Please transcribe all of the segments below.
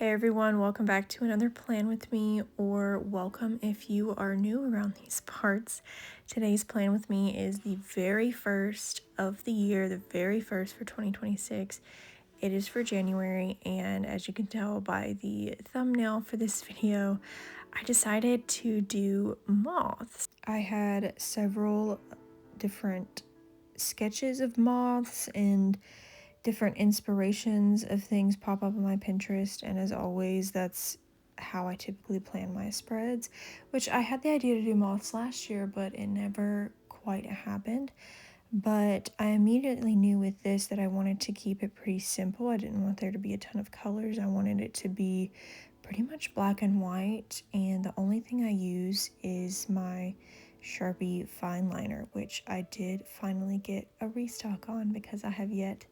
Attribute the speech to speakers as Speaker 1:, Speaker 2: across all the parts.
Speaker 1: Hey everyone, welcome back to another plan with me, or welcome if you are new around these parts. Today's plan with me is the very first of the year, the very first for 2026. It is for January, and as you can tell by the thumbnail for this video, I decided to do moths. I had several different sketches of moths and different inspirations of things pop up on my Pinterest, and as always, that's how I typically plan my spreads, which I had the idea to do moths last year, but it never quite happened. But I immediately knew with this that I wanted to keep it pretty simple. I didn't want there to be a ton of colors. I wanted it to be pretty much black and white, and the only thing I use is my Sharpie fine liner, which I did finally get a restock on because I have yet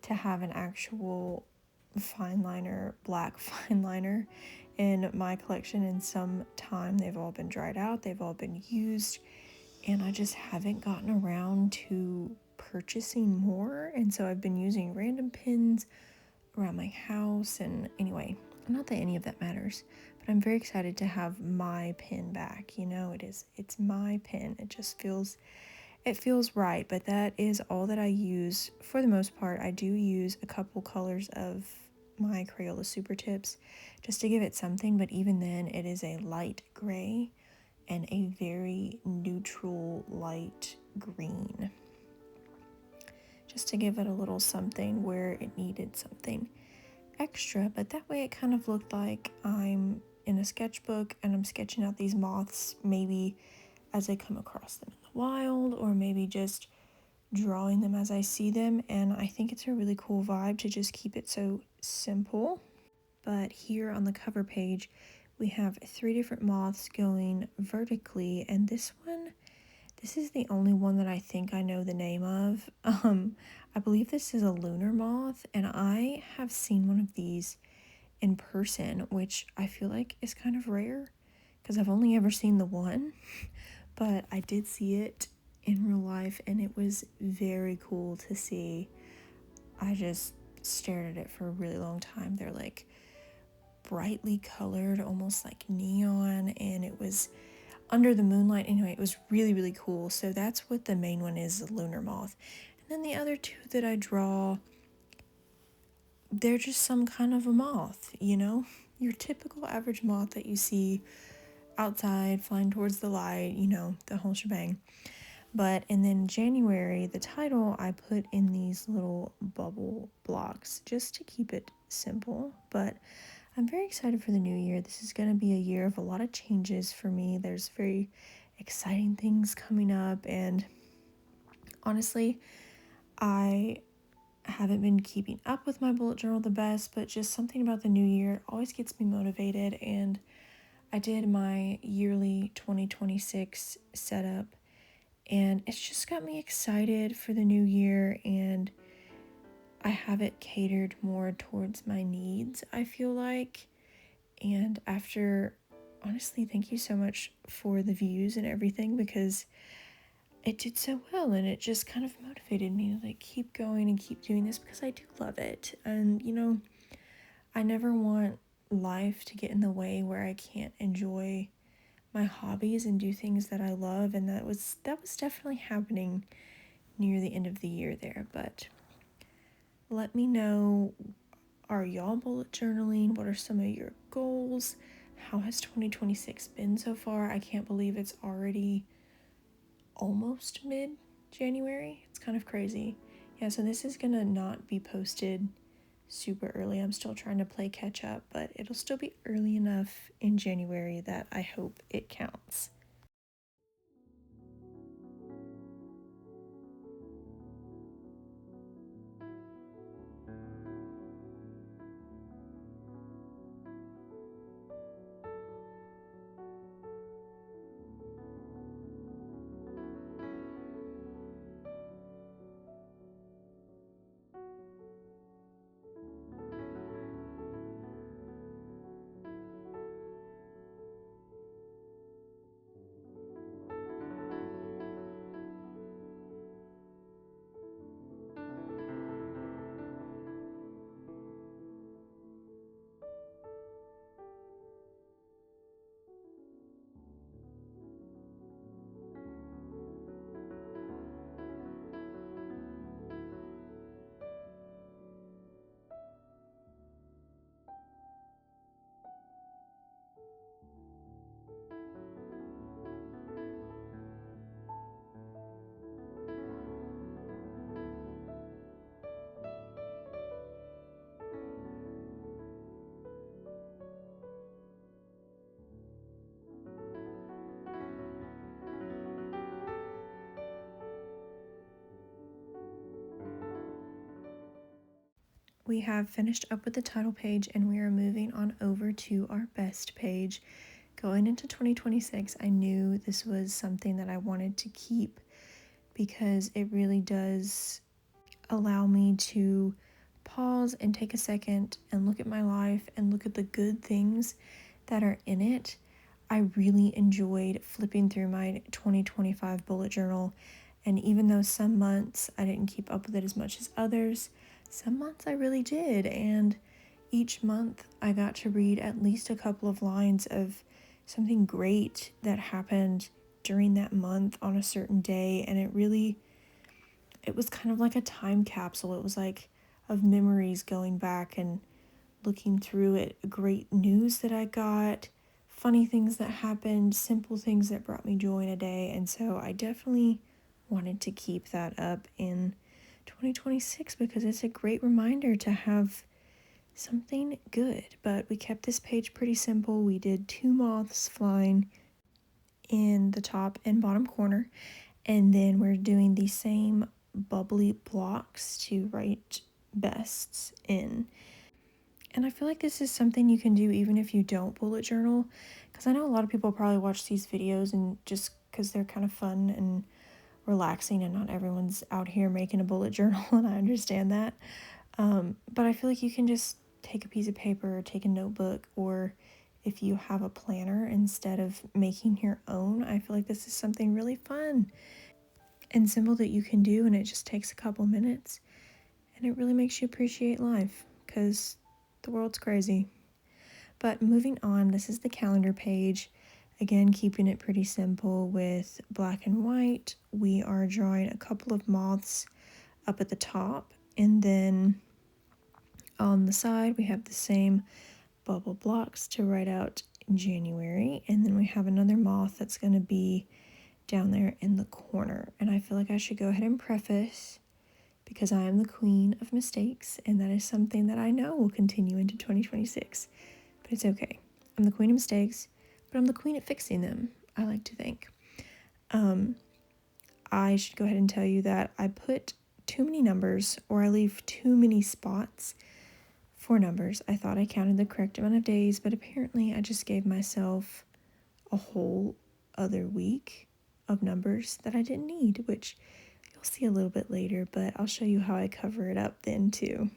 Speaker 1: to have an actual fine liner, black fine liner in my collection in some time. They've all been dried out, they've all been used, and I just haven't gotten around to purchasing more. And so I've been using random pins around my house. And anyway, not that any of that matters, but I'm very excited to have my pin back. It's my pin. It feels right, but that is all that I use for the most part. I do use a couple colors of my Crayola Supertips just to give it something, but even then it is a light gray and a very neutral light green, just to give it a little something where it needed something extra. But that way it kind of looked like I'm in a sketchbook and I'm sketching out these moths, maybe as I come across them in the wild, or maybe just drawing them as I see them. And I think it's a really cool vibe to just keep it so simple. But here on the cover page, we have 3 different moths going vertically, and this is the only one that I think I know the name of. I believe this is a lunar moth, and I have seen one of these in person, which I feel like is kind of rare because I've only ever seen the one, but I did see it in real life and it was very cool to see. I just stared at it for a really long time. They're like brightly colored, almost like neon, and it was under the moonlight. Anyway, it was really, really cool. So that's what the main one is, the lunar moth. And then the other 2 that I draw, they're just some kind of a moth, your typical average moth that you see outside flying towards the light, the whole shebang. And then January, the title I put in these little bubble blocks just to keep it simple. But I'm very excited for the new year. This is going to be a year of a lot of changes for me. There's very exciting things coming up, and honestly, I haven't been keeping up with my bullet journal the best, but just something about the new year always gets me motivated. And I did my yearly 2026 setup, and it's just got me excited for the new year, and I have it catered more towards my needs, I feel like. And honestly, thank you so much for the views and everything, because it did so well, and it just kind of motivated me to keep going and keep doing this because I do love it. And I never want life to get in the way where I can't enjoy my hobbies and do things that I love, and that was definitely happening near the end of the year there. But let me know, are y'all bullet journaling? What are some of your goals? How has 2026 been so far? I can't believe it's already almost mid-January. It's kind of crazy. Yeah, so this is gonna not be posted super early. I'm still trying to play catch up, but it'll still be early enough in January that I hope it counts. we have finished up with the title page and we are moving on over to our best page. Going into 2026, I knew this was something that I wanted to keep because it really does allow me to pause and take a second and look at my life and look at the good things that are in it. I really enjoyed flipping through my 2025 bullet journal, and even though some months I didn't keep up with it as much as others, some months I really did, and each month I got to read at least a couple of lines of something great that happened during that month on a certain day, and it was kind of like a time capsule. It was like of memories going back and looking through it, great news that I got, funny things that happened, simple things that brought me joy in a day. And so I definitely wanted to keep that up in 2026 because it's a great reminder to have something good. But we kept this page pretty simple. We did 2 moths flying in the top and bottom corner, and then we're doing the same bubbly blocks to write bests in. And I feel like this is something you can do even if you don't bullet journal, because I know a lot of people probably watch these videos and just because they're kind of fun and relaxing, and not everyone's out here making a bullet journal, and I understand that. But I feel like you can just take a piece of paper or take a notebook, or if you have a planner instead of making your own, I feel like this is something really fun and simple that you can do, and it just takes a couple minutes, and it really makes you appreciate life because the world's crazy. But moving on, this is the calendar page. Again, keeping it pretty simple with black and white. We are drawing a couple of moths up at the top, and then on the side we have the same bubble blocks to write out in January, and then we have another moth that's going to be down there in the corner. And I feel like I should go ahead and preface, because I am the queen of mistakes, and that is something that I know will continue into 2026. But it's okay. I'm the queen of mistakes, but I'm the queen at fixing them, I like to think. I should go ahead and tell you that I put too many numbers, or I leave too many spots for numbers. I thought I counted the correct amount of days, but apparently I just gave myself a whole other week of numbers that I didn't need, which you'll see a little bit later, but I'll show you how I cover it up then too.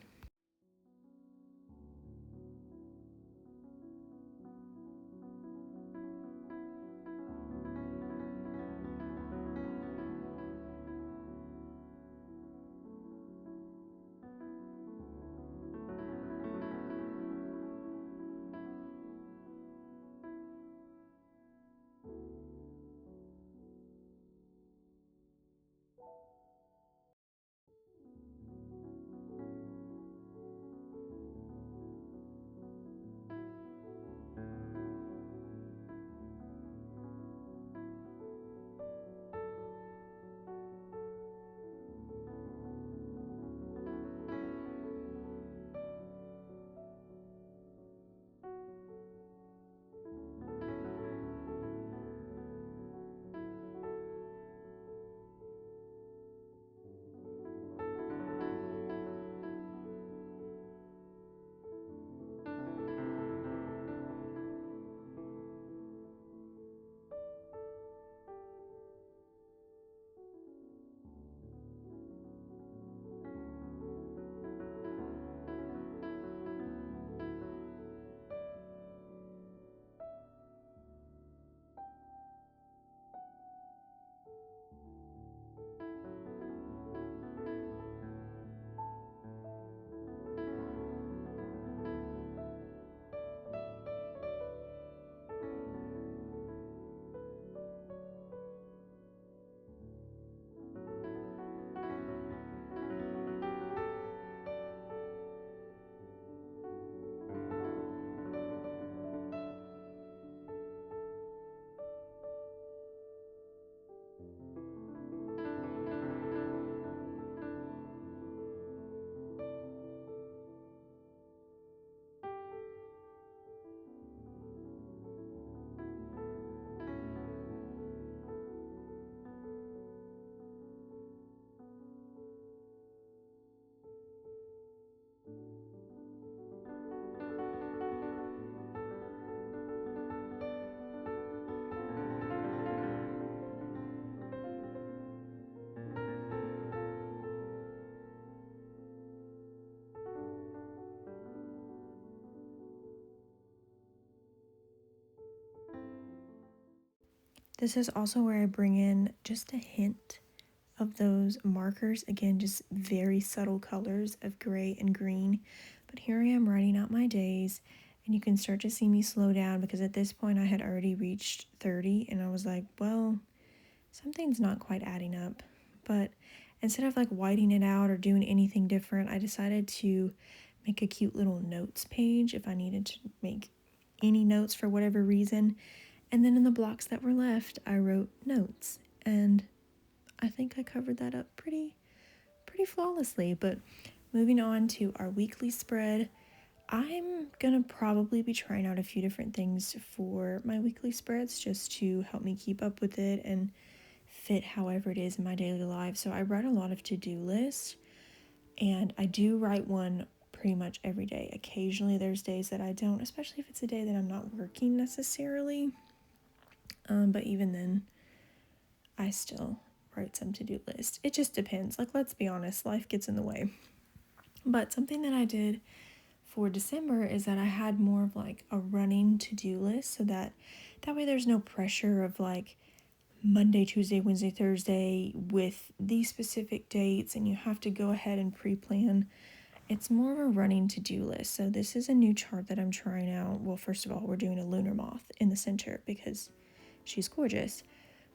Speaker 1: This is also where I bring in just a hint of those markers. Again, just very subtle colors of gray and green. But here I am writing out my days, and you can start to see me slow down because at this point I had already reached 30, and I was like, well, something's not quite adding up. But instead of like whiting it out or doing anything different, I decided to make a cute little notes page if I needed to make any notes for whatever reason. And then in the blocks that were left, I wrote notes. And I think I covered that up pretty flawlessly. But moving on to our weekly spread, I'm gonna probably be trying out a few different things for my weekly spreads just to help me keep up with it and fit however it is in my daily life. So I write a lot of to-do lists, and I do write one pretty much every day. Occasionally there's days that I don't, especially if it's a day that I'm not working necessarily. But even then, I still write some to-do list. It just depends. Like, let's be honest, life gets in the way. But something that I did for December is that I had more of like a running to-do list so that way there's no pressure of like Monday, Tuesday, Wednesday, Thursday with these specific dates and you have to go ahead and pre-plan. It's more of a running to-do list. So this is a new chart that I'm trying out. Well, first of all, we're doing a lunar moth in the center because she's gorgeous.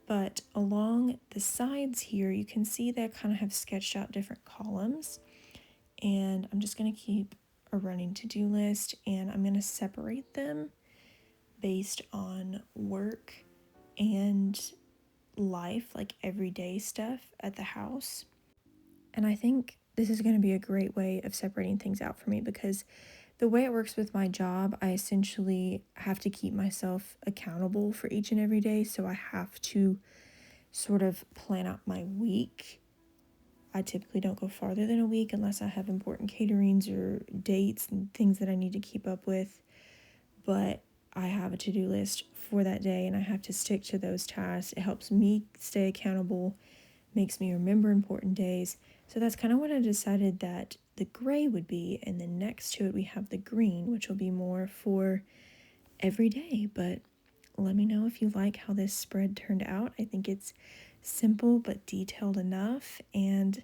Speaker 1: But along the sides here, you can see that I kind of have sketched out different columns. And I'm just going to keep a running to-do list, and I'm going to separate them based on work and life, like everyday stuff at the house. And I think this is going to be a great way of separating things out for me because the way it works with my job, I essentially have to keep myself accountable for each and every day. So I have to sort of plan out my week. I typically don't go farther than a week unless I have important caterings or dates and things that I need to keep up with. But I have a to-do list for that day and I have to stick to those tasks. It helps me stay accountable, makes me remember important days. So that's kind of what I decided that the gray would be. And then next to it, we have the green, which will be more for every day. But let me know if you like how this spread turned out. I think it's simple but detailed enough. And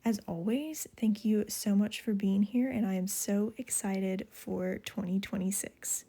Speaker 1: as always, thank you so much for being here. And I am so excited for 2026.